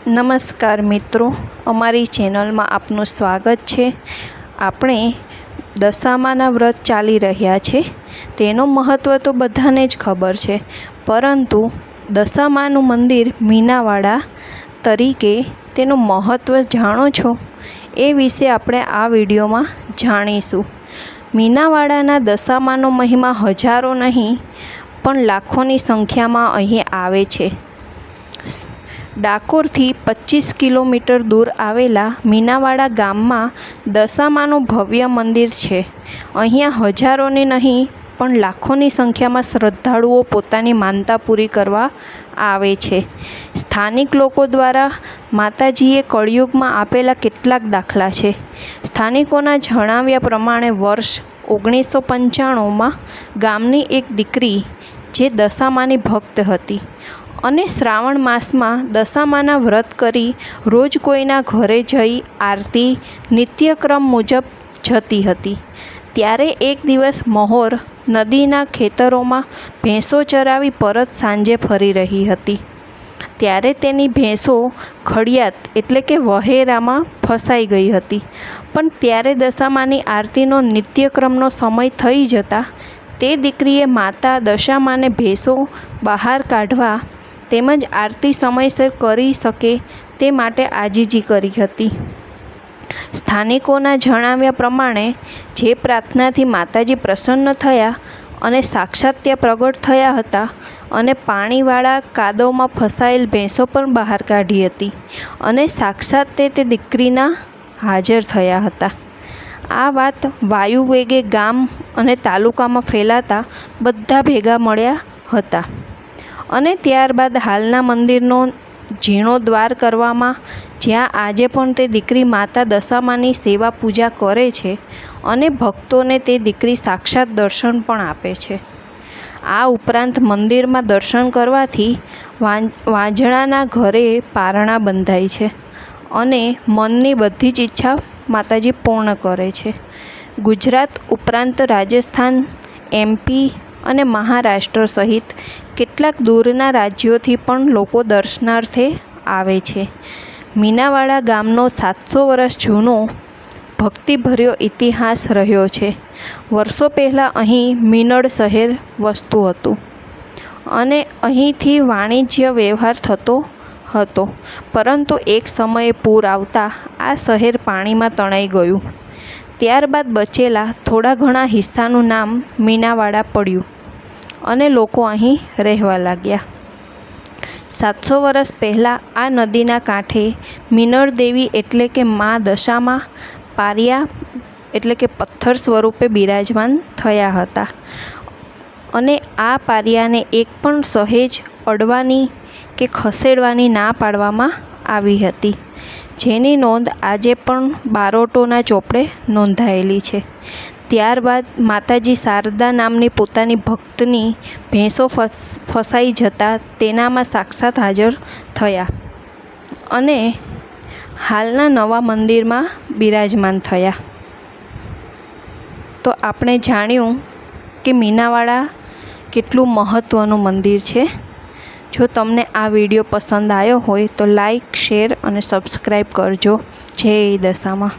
નમસ્કાર મિત્રો, અમારી ચેનલમાં આપનું સ્વાગત છે। આપણે દશામાના વ્રત ચાલી રહ્યા છે, તેનું મહત્ત્વ તો બધાને જ ખબર છે, પરંતુ દશામાનું મંદિર મીનાવાડા તરીકે તેનું મહત્ત્વ જાણો છો? એ વિશે આપણે આ વિડીયોમાં જાણીશું। મીનાવાડાના દશામાનો મહિમા હજારો નહીં પણ લાખોની સંખ્યામાં અહીં આવે છે। ડાકોરથી 25 કિલોમીટર દૂર આવેલા મીનાવાડા ગામમાં દશામાનું ભવ્ય મંદિર છે। અહીંયા હજારોની નહીં પણ લાખોની સંખ્યામાં શ્રદ્ધાળુઓ પોતાની માનતા પૂરી કરવા આવે છે। સ્થાનિક લોકો દ્વારા માતાજીએ કળિયુગમાં આપેલા કેટલાક દાખલા છે। સ્થાનિકોના જણાવ્યા પ્રમાણે વર્ષ 1995માં ગામની એક દીકરી જે દશામાની ભક્ત હતી અને શ્રાવણ માસમાં દશામાના વ્રત કરી રોજ કોઈના ઘરે જઈ આરતી નિત્યક્રમ મુજબ જતી હતી। ત્યારે એક દિવસ મહોર નદીના ખેતરોમાં ભેંસો ચરાવી પરત સાંજે ફરી રહી હતી। ત્યારે તેની ભેંસો ખડિયાત એટલે કે વહેરામાં ફસાઈ ગઈ હતી। પણ ત્યારે દશામાની આરતીનો નિત્યક્રમનો સમય થઈ જતાં તે દીકરીએ માતા દશામાને ભેંસો બહાર કાઢવા તેમજ આરતી સમયસર કરી શકે તે માટે આજીજી કરી હતી। સ્થાનિકોના જણાવ્યા પ્રમાણે જે પ્રાર્થનાથી માતાજી પ્રસન્ન થયા અને સાક્ષાત ત્યાં પ્રગટ થયા હતા અને પાણીવાળા કાદવમાં ફસાયેલ ભેંસો પણ બહાર કાઢી હતી અને સાક્ષાત તે દીકરીના હાજર થયા હતા। આ વાત વાયુ વેગે ગામ અને તાલુકામાં ફેલાતા બધા ભેગા મળ્યા હતા અને ત્યારબાદ હાલના મંદિરનો જીર્ણોદ્ધાર કરવામાં, જ્યાં આજે પણ તે દીકરી માતા દશામાની સેવા પૂજા કરે છે અને ભક્તોને તે દીકરી સાક્ષાત દર્શન પણ આપે છે। આ ઉપરાંત મંદિરમાં દર્શન કરવાથી વાંઝણાના ઘરે પારણા બંધાય છે અને મનની બધી જ ઈચ્છા માતાજી પૂર્ણ કરે છે। ગુજરાત ઉપરાંત રાજસ્થાન, MP અને મહારાષ્ટ્ર સહિત કેટલાક દૂરના રાજ્યોથી પણ લોકો દર્શનાર્થે આવે છે। મીનાવાડા ગામનો 700 વર્ષ જૂનો ભક્તિભર્યો ઇતિહાસ રહ્યો છે। વર્ષો પહેલાં અહીં મીનળ શહેર વસતું હતું અને અહીંથી વાણિજ્ય વ્યવહાર થતો હતો, પરંતુ એક સમયે પૂર આવતા આ શહેર પાણીમાં તણાઈ ગયું। ત્યારબાદ બચેલા થોડા ઘણા હિસ્સાનું નામ મીનાવાડા પડ્યું અને લોકો અહીં રહેવા લાગ્યા। 700 વર્ષ પહેલાં આ નદીના કાંઠે મીનળ દેવી એટલે કે મા દશામા પારિયા એટલે કે પથ્થર સ્વરૂપે બિરાજમાન થયા હતા અને આ પારિયાને એક પણ સહેજ અડવાની કે ખસેડવાની ના પાડવામાં આવી હતી, જેની નોંધ આજે પણ બારોટોના ચોપડે નોંધાયેલી છે। ત્યારબાદ માતાજી શારદા નામની પોતાની ભક્તની ભેંસો ફસાઈ જતાં તેનામાં સાક્ષાત હાજર થયા અને હાલના નવા મંદિરમાં બિરાજમાન થયા। તો આપણે જાણ્યું કે મીનાવાડા કેટલું મહત્ત્વનું મંદિર છે। જો તમને આ વિડીયો પસંદ આવ્યો હોય તો લાઈક, શેર અને સબસ્ક્રાઈબ કરજો। જય દશામા।